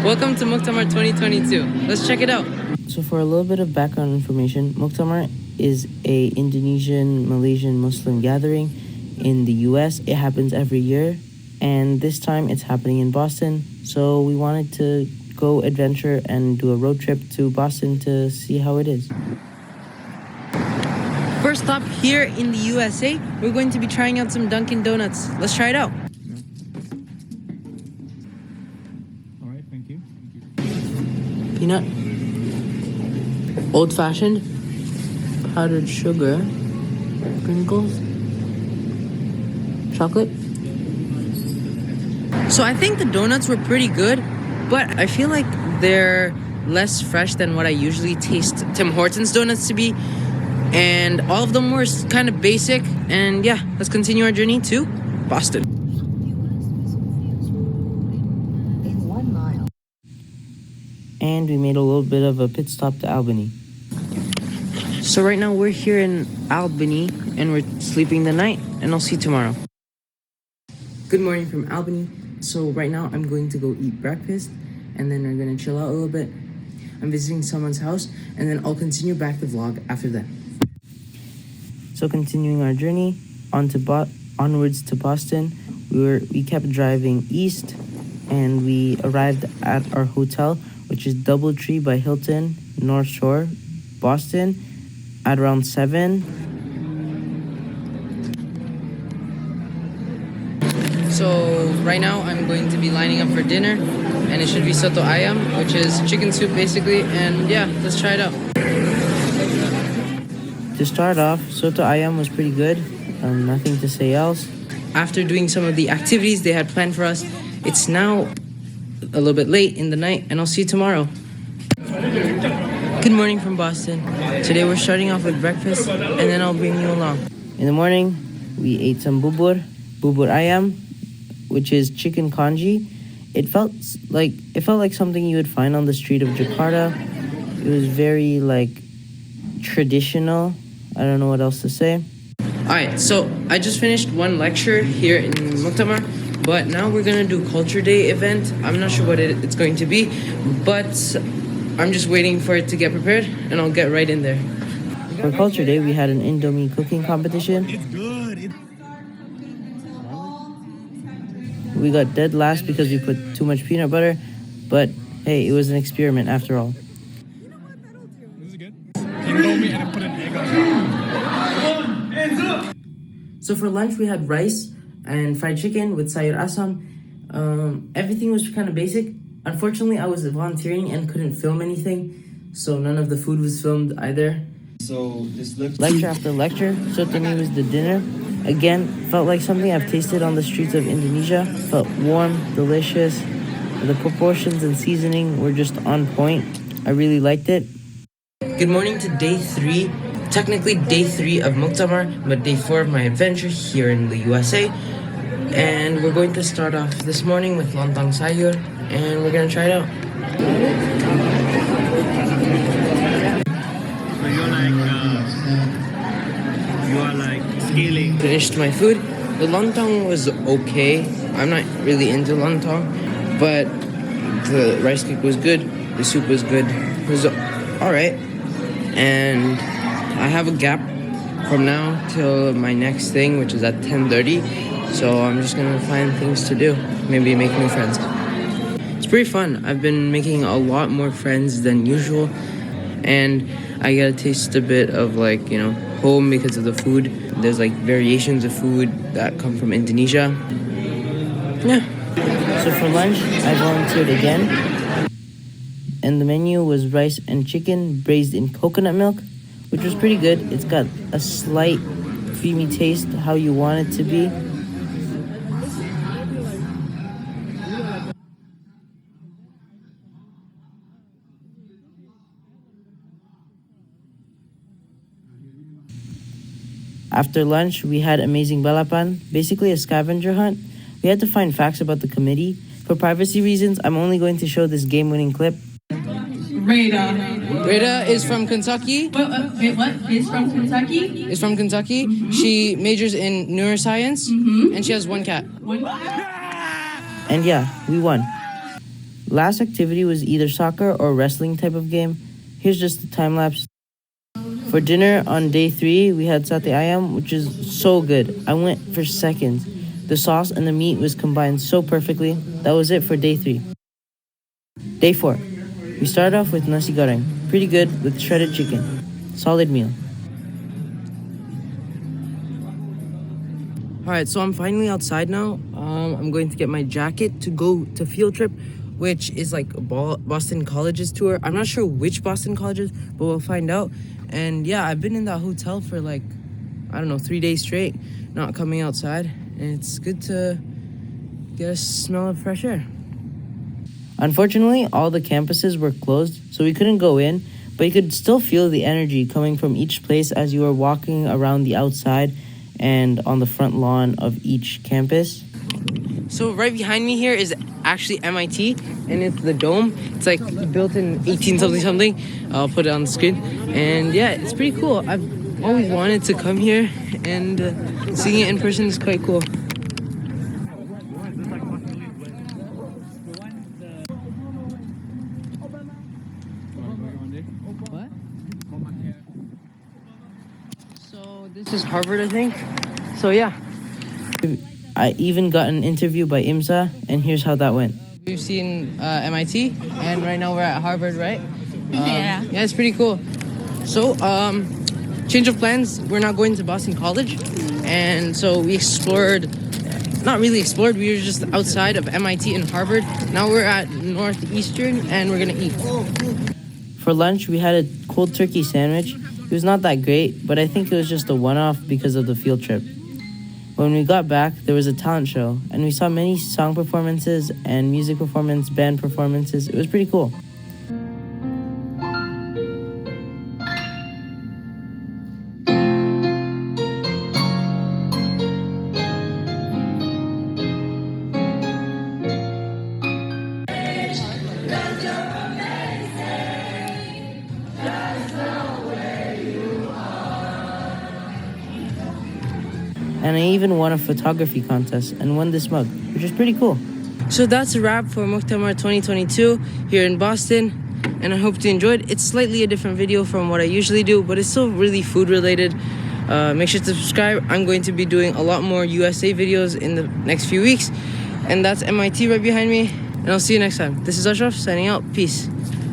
Welcome to Muktamar 2022. Let's check it out. So for a little bit of background information, Muktamar is a Indonesian Malaysian Muslim gathering in the US. It happens every year, and this time it's happening in Boston. So we wanted to go adventure and do a road trip to Boston to see how it is. First stop here in the USA, we're going to be trying out some Dunkin' Donuts. Let's try it out. All right, thank you. Peanut, old-fashioned, powdered sugar, sprinkles, chocolate. So I think the donuts were pretty good, but I feel like they're less fresh than what I usually taste Tim Hortons donuts to be. And all of them were kind of basic. And yeah, let's continue our journey to Boston. And we made a little bit of a pit stop to Albany. So right now we're here in Albany and we're sleeping the night, and I'll see you tomorrow. Good morning from Albany. So right now I'm going to go eat breakfast, and then we're gonna chill out a little bit. I'm visiting someone's house, and then I'll continue back the vlog after that. So continuing our journey onwards to Boston, we kept driving east, and we arrived at our hotel, which is Doubletree by Hilton, North Shore, Boston, at around 7. So right now I'm going to be lining up for dinner, and it should be soto ayam, which is chicken soup basically. And yeah, let's try it out. To start off, soto ayam was pretty good. Nothing to say else. After doing some of the activities they had planned for us, it's now a little bit late in the night, and I'll see you tomorrow. Good morning from Boston. Today we're starting off with breakfast, and then I'll bring you along. In the morning, we ate some bubur ayam, which is chicken congee. It felt like something you would find on the street of Jakarta. It was very traditional. I don't know what else to say. Alright, so I just finished one lecture here in Muktamar, but now we're gonna do Culture Day event. I'm not sure what it's going to be, but I'm just waiting for it to get prepared, and I'll get right in there. For Culture Day, we had an Indomie cooking competition. It's good. We got dead last because we put too much peanut butter, but hey, it was an experiment after all. This is good. You told me and I put an egg on top. So for lunch, we had rice and fried chicken with sayur asam. Everything was kind of basic. Unfortunately, I was volunteering and couldn't film anything, so none of the food was filmed either. So this looks Lecture after lecture, soto mee was the dinner. Again, felt like something I've tasted on the streets of Indonesia. Felt warm, delicious. The proportions and seasoning were just on point. I really liked it. Good morning to day 3. Technically day 3 of Muktamar, but day 4 of my adventure here in the USA. And we're going to start off this morning with lontong sayur, and we're gonna try it out. So you are like scaling. Finished my food. The lontong was okay. I'm not really into lontong, but the rice cake was good. The soup was good. It was alright. And I have a gap from now till my next thing, which is at 10:30. So I'm just gonna find things to do. Maybe make new friends. It's pretty fun. I've been making a lot more friends than usual, and I get to taste a bit of home because of the food. There's variations of food that come from Indonesia. Yeah. So for lunch, I volunteered again. And the menu was rice and chicken braised in coconut milk, which was pretty good. It's got a slight creamy taste, how you want it to be. After lunch, we had amazing balapan, basically a scavenger hunt. We had to find facts about the committee. For privacy reasons, I'm only going to show this game-winning clip. Rita is from Kentucky. Wait, what? Is from Kentucky? Is from Kentucky. She majors in neuroscience, and she has one cat. And yeah, we won. Last activity was either soccer or wrestling type of game. Here's just the time lapse. For dinner on day 3, we had satay ayam, which is so good. I went for seconds. The sauce and the meat was combined so perfectly. That was it for day 3. Day 4. We started off with nasi goreng. Pretty good with shredded chicken. Solid meal. Alright, so I'm finally outside now. I'm going to get my jacket to go to field trip, which is like a Boston College's tour. I'm not sure which Boston colleges, but we'll find out. And yeah, I've been in that hotel for like, I don't know, 3 days straight, not coming outside. And it's good to get a smell of fresh air. Unfortunately, all the campuses were closed, so we couldn't go in, but you could still feel the energy coming from each place as you were walking around the outside and on the front lawn of each campus. So right behind me here is actually MIT, and it's the dome. It's like built in 18-something. I'll put it on the screen. And yeah, it's pretty cool. I've always wanted to come here, and seeing it in person is quite cool. What? So this is Harvard, I think. So yeah. I even got an interview by IMSA, and here's how that went. We've seen MIT, and right now we're at Harvard, right? Yeah. Yeah, it's pretty cool. So, change of plans. We're not going to Boston College, and so we explored. Not really explored. We were just outside of MIT and Harvard. Now we're at Northeastern, and we're gonna eat. For lunch, we had a cold turkey sandwich. It was not that great, but I think it was just a one-off because of the field trip. When we got back, there was a talent show, and we saw many song performances and music performance, band performances. It was pretty cool. And I even won a photography contest and won this mug, which is pretty cool. So that's a wrap for Muktamar 2022 here in Boston, and I hope you enjoyed. It's slightly a different video from what I usually do, but it's still really food related. Make sure to subscribe. I'm going to be doing a lot more USA videos in the next few weeks, and that's MIT right behind me, and I'll see you next time. This is Asyraf signing out. Peace.